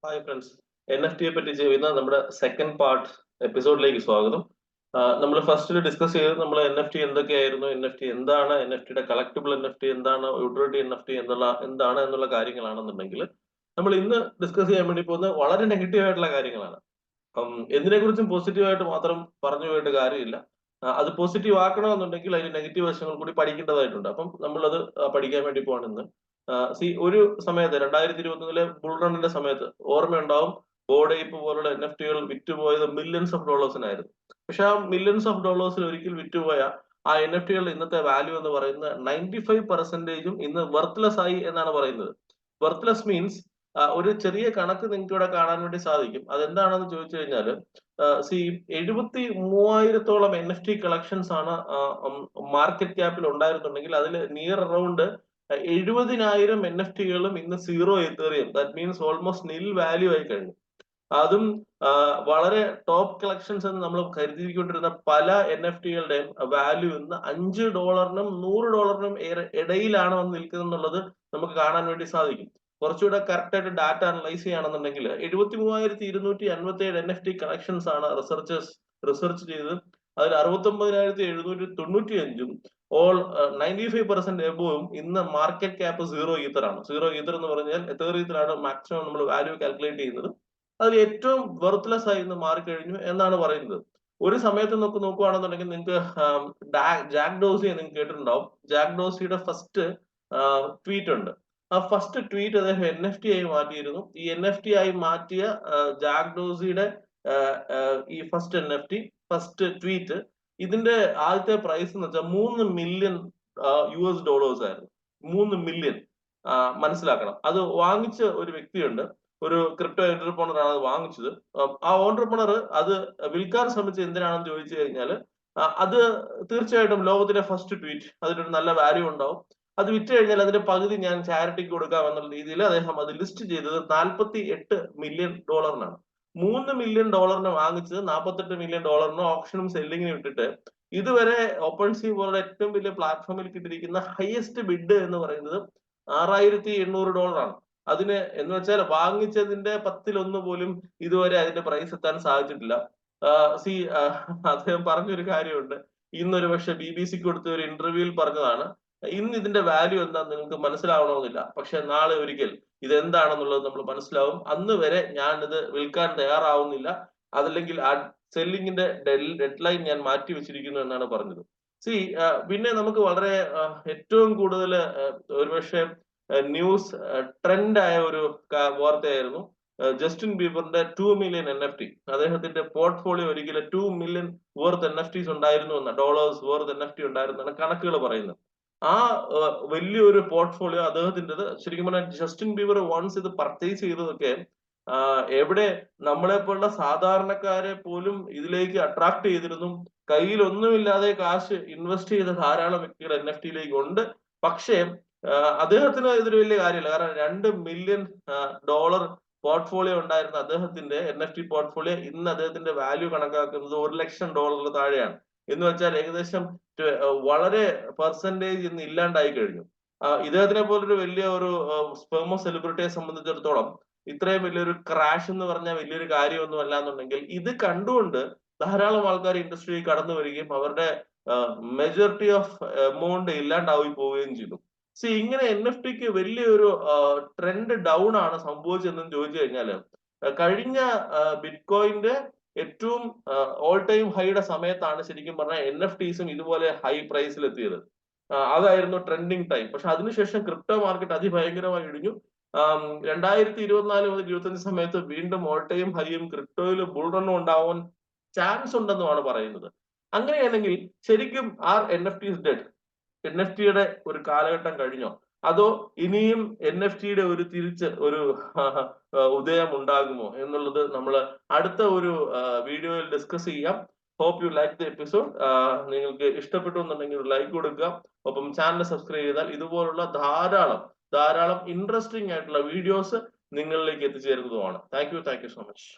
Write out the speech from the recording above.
Hi friends, NFT യെ പറ്റി ചെയ്യുന്ന നമ്മുടെ സെക്കൻഡ് പാർട്ട് എപ്പിസോഡിലേക്ക് സ്വാഗതം. നമ്മൾ ഫസ്റ്റിൽ ഡിസ്കസ് ചെയ്തത് നമ്മൾ NFT എന്തൊക്കെയായിരുന്നു, NFT എന്താണ്, NFTയുടെ കളക്ടിബിൾ NFT എന്താണ്, യൂട്ടിലിറ്റി NFT എന്താണ് എന്നുള്ള കാര്യങ്ങളാണെന്നുണ്ടെങ്കിൽ നമ്മൾ ഇന്ന് ഡിസ്കസ് ചെയ്യാൻ വേണ്ടി പോകുന്നത് വളരെ നെഗറ്റീവ് ആയിട്ടുള്ള കാര്യങ്ങളാണ്. എന്തിനെ കുറിച്ചും പോസിറ്റീവായിട്ട് മാത്രം പറഞ്ഞു പോയിട്ട് കാര്യമില്ല. അത് പോസിറ്റീവ് ആക്കണമെന്നുണ്ടെങ്കിൽ അതിന് നെഗറ്റീവ് വശങ്ങൾ കൂടി പഠിക്കേണ്ടതായിട്ടുണ്ട്. അപ്പം നമ്മളത് പഠിക്കാൻ വേണ്ടി പോവാണ് ഇന്ന്. ഒരു സമയത്ത് 2021 ബുൾ റണ്ണിന്റെ സമയത്ത് ഓർമ്മയുണ്ടാവും, ബോർഡ് എയ്പ്പ് പോലുള്ള NFT വിറ്റുപോയത് മില്യൺസ് ഓഫ് ഡോളേഴ്സിനായിരുന്നു. പക്ഷെ ആ മില്യൺസ് ഓഫ് ഡോളേഴ്സിൽ ഒരിക്കൽ വിറ്റുപോയ ആ NFT ഇന്നത്തെ വാല്യൂ എന്ന് പറയുന്നത് 95% ഇന്ന് വെർത്ത്ലെസ് ആയി എന്നാണ് പറയുന്നത്. വെർത്ത്ലെസ് മീൻസ് ഒരു ചെറിയ കണക്ക് നിങ്ങൾക്ക് ഇവിടെ കാണാൻ വേണ്ടി സാധിക്കും. അതെന്താണെന്ന് ചോദിച്ചു കഴിഞ്ഞാൽ, 73,000 NFT കളക്ഷൻസ് ആണ് മാർക്കറ്റ് ക്യാപ്പിൽ ഉണ്ടായിരുന്നുണ്ടെങ്കിൽ അതിൽ നിയർ അറൌണ്ട് 70,000 NFT ഇന്ന് zero Ethereum, that means almost നിൽ വാല്യൂ ആയി കഴിഞ്ഞു. അതും വളരെ ടോപ്പ് കളക്ഷൻസ് എന്ന് നമ്മൾ കരുതിക്കൊണ്ടിരുന്ന പല NFT വാല്യൂ ഇന്ന് $5 $100 ഇടയിലാണ് വന്ന് നിൽക്കുന്നത് എന്നുള്ളത് നമുക്ക് കാണാൻ വേണ്ടി സാധിക്കും. കുറച്ചുകൂടെ കറക്റ്റ് ആയിട്ട് ഡാറ്റ അനലൈസ് ചെയ്യുകയാണെന്നുണ്ടെങ്കിൽ 73,257 NFT കളക്ഷൻസ് ആണ് റിസർച്ച് ചെയ്ത് അതിൽ 69,795 ഓൾ 95% എബോവും ഇന്ന് മാർക്കറ്റ് ക്യാപ്പ് സീറോ ഈത്തർ ആണ്. സീറോ ഈത്തർ എന്ന് പറഞ്ഞാൽ എത്തേറിയത്തിലാണ് മാക്സിമം നമ്മൾ വാല്യൂ കാൽക്കുലേറ്റ് ചെയ്യുന്നത്. അതിൽ ഏറ്റവും വെർത്ത്ലെസ് ആയി ഇന്ന് മാറിക്കഴിഞ്ഞു എന്നാണ് പറയുന്നത്. ഒരു സമയത്ത് നോക്കുകയാണെന്നുണ്ടെങ്കിൽ നിങ്ങൾക്ക് ജാക്ക് ഡോസിയെ നിങ്ങൾക്ക് കേട്ടിട്ടുണ്ടാവും. ജാക്ക് ഡോസിയുടെ ഫസ്റ്റ് ട്വീറ്റ് ഉണ്ട്. ആ ഫസ്റ്റ് ട്വീറ്റ് അദ്ദേഹം NFT ആയി മാറ്റിയിരുന്നു. ഈ NFT ആയി മാറ്റിയ ജാക്ക് ഡോസിയുടെ ഈ ഫസ്റ്റ് ട്വീറ്റ്, ഇതിന്റെ ആദ്യത്തെ പ്രൈസ് എന്ന് വെച്ചാൽ $3 മില്യൺ ആയിരുന്നു. 3 മില്യൺ മനസ്സിലാക്കണം. അത് വാങ്ങിച്ച ഒരു വ്യക്തിയുണ്ട്, ഒരു ക്രിപ്റ്റോ എന്റർപ്രണർ ആണ് അത് വാങ്ങിച്ചത്. ആ ഓണ്ടർപ്രണർ അത് വിൽക്കാൻ ശ്രമിച്ചത് എന്തിനാണെന്ന് ചോദിച്ചു കഴിഞ്ഞാൽ, അത് തീർച്ചയായിട്ടും ലോകത്തിലെ ഫസ്റ്റ് ട്വീറ്റ്, അതിനൊരു നല്ല വാല്യൂ ഉണ്ടാവും. അത് വിറ്റ് കഴിഞ്ഞാൽ അതിന്റെ പകുതി ഞാൻ ചാരിറ്റിക്ക് കൊടുക്കാം എന്നുള്ള രീതിയിൽ അദ്ദേഹം അത് ലിസ്റ്റ് ചെയ്തത് $48 മില്യൺ. 3 മില്യൺ ഡോളറിന് വാങ്ങിച്ചത് $48 മില്യൺ ഓപ്ഷനും സെല്ലിങ്ങിനും ഇട്ടിട്ട് ഇതുവരെ ഓപ്പൺ സീ പോലുള്ള ഏറ്റവും വലിയ പ്ലാറ്റ്ഫോമിൽ കിട്ടിയിരിക്കുന്ന ഹയസ്റ്റ് ബിഡ് എന്ന് പറയുന്നത് $6,800 ആണ്. അതിന് എന്ന് വെച്ചാൽ വാങ്ങിച്ചതിന്റെ 10% പോലും ഇതുവരെ അതിന്റെ പ്രൈസ് എത്താൻ സാധിച്ചിട്ടില്ല. അദ്ദേഹം പറഞ്ഞൊരു കാര്യമുണ്ട്, ഇന്നൊരു പക്ഷെ BBC കൊടുത്ത ഒരു ഇന്റർവ്യൂവിൽ പറഞ്ഞതാണ്, ഇന്ന് ഇതിന്റെ വാല്യൂ എന്താണെന്ന് നിങ്ങൾക്ക് മനസ്സിലാവണമെന്നില്ല, പക്ഷെ നാളെ ഒരിക്കൽ ഇതെന്താണെന്നുള്ളത് നമ്മൾ മനസ്സിലാവും. അന്ന് വരെ ഞാൻ ഇത് വിൽക്കാൻ തയ്യാറാവുന്നില്ല, അതല്ലെങ്കിൽ ആ സെല്ലിങ്ങിന്റെ ഡെഡ് ലൈൻ ഞാൻ മാറ്റി വെച്ചിരിക്കുന്നു എന്നാണ് പറഞ്ഞത്. പിന്നെ നമുക്ക് വളരെ ഏറ്റവും കൂടുതൽ ഒരുപക്ഷെ ന്യൂസ് ട്രെൻഡ് ആയ ഒരു വാർത്തയായിരുന്നു ജസ്റ്റിൻ ബീബറിന്റെ 2 മില്യൺ NFT. അദ്ദേഹത്തിന്റെ പോർട്ട്ഫോളിയോ ഒരിക്കലും 2 മില്യൺ വർത്ത് NFTs ഉണ്ടായിരുന്നു എന്ന ഡോളേഴ്സ് വർത്ത് NFT ഉണ്ടായിരുന്നു എന്നാണ് കണക്കുകൾ പറയുന്നത്. ആ വലിയൊരു പോർട്ട്ഫോളിയോ അദ്ദേഹത്തിൻ്റെത്. ശരിക്കും പറഞ്ഞാൽ ജസ്റ്റിൻ ബീബർ വൺസ് ഇത് പർച്ചേസ് ചെയ്തതൊക്കെ എവിടെ നമ്മളെ പോലുള്ള സാധാരണക്കാരെ പോലും ഇതിലേക്ക് അട്രാക്ട് ചെയ്തിരുന്നു. കയ്യിൽ ഒന്നുമില്ലാതെ കാശ് ഇൻവെസ്റ്റ് ചെയ്ത ധാരാളം വ്യക്തികൾ NFT ഉണ്ട്. പക്ഷേ അദ്ദേഹത്തിന് ഇതൊരു വലിയ കാര്യമല്ല. കാരണം $2 മില്യൺ പോർട്ട്ഫോളിയോ ഉണ്ടായിരുന്ന അദ്ദേഹത്തിന്റെ NFT പോർട്ട്ഫോളിയോ ഇന്ന് അദ്ദേഹത്തിന്റെ വാല്യൂ കണക്കാക്കുന്നത് $1 ലക്ഷം താഴെയാണ്. എന്ന് വെച്ചാൽ ഏകദേശം വളരെ പെർസെന്റേജ് ഇന്ന് ഇല്ലാണ്ടായി കഴിഞ്ഞു. ഇദ്ദേഹത്തിനെ പോലൊരു വലിയ ഒരു സ്പെർമോ സെലിബ്രിറ്റിയെ സംബന്ധിച്ചിടത്തോളം ഇത്രയും വലിയൊരു ക്രാഷ് എന്ന് പറഞ്ഞാൽ വലിയൊരു കാര്യമൊന്നും അല്ല എന്നുണ്ടെങ്കിൽ ഇത് കണ്ടുകൊണ്ട് ധാരാളം ആൾക്കാർ ഇൻഡസ്ട്രിയിൽ കടന്നു വരികയും അവരുടെ മെജോറിറ്റി ഓഫ് എമൗണ്ട് ഇല്ലാണ്ടായി പോവുകയും ചെയ്തു. ഇങ്ങനെ NFT വലിയൊരു ട്രെൻഡ് ഡൗൺ ആണ് സംഭവിച്ചതെന്ന് ചോദിച്ചു കഴിഞ്ഞാല്, കഴിഞ്ഞ ബിറ്റ്കോയിന്റെ ഏറ്റവും ഓൾ ടൈം ഹൈയുടെ സമയത്താണ് ശരിക്കും പറഞ്ഞാൽ NFTസും ഇതുപോലെ ഹൈ പ്രൈസിൽ എത്തിയത്. അതായിരുന്നു ട്രെൻഡിങ് ടൈം. പക്ഷെ അതിനുശേഷം ക്രിപ്റ്റോ മാർക്കറ്റ് അതിഭയങ്കരമായി ഇടിഞ്ഞു. 2024 മുതൽ 25 സമയത്ത് വീണ്ടും ഓൾ ടൈം ഹൈയും ക്രിപ്റ്റോയിൽ ബുൾ റണ്ണും ഉണ്ടാവാൻ ചാൻസ് ഉണ്ടെന്നുമാണ് പറയുന്നത്. അങ്ങനെയാണെങ്കിൽ ശരിക്കും NFTs ഡെഡ്? NFT ഒരു കാലഘട്ടം കഴിഞ്ഞോ? അതോ ഇനിയും NFTയുടെ ഒരു ഒരു ഉദയം ഉണ്ടാകുമോ എന്നുള്ളത് നമ്മൾ അടുത്ത ഒരു വീഡിയോയിൽ ഡിസ്കസ് ചെയ്യാം. Hope you like the episode. നിങ്ങൾക്ക് ഇഷ്ടപ്പെട്ടു എന്നുണ്ടെങ്കിൽ ഒരു ലൈക്ക് കൊടുക്കുക. ഒപ്പം ചാനൽ സബ്സ്ക്രൈബ് ചെയ്താൽ ഇതുപോലുള്ള ധാരാളം ഇൻട്രസ്റ്റിംഗ് ആയിട്ടുള്ള വീഡിയോസ് നിങ്ങളിലേക്ക് എത്തിച്ചേരുന്നതുമാണ്. Thank you so much.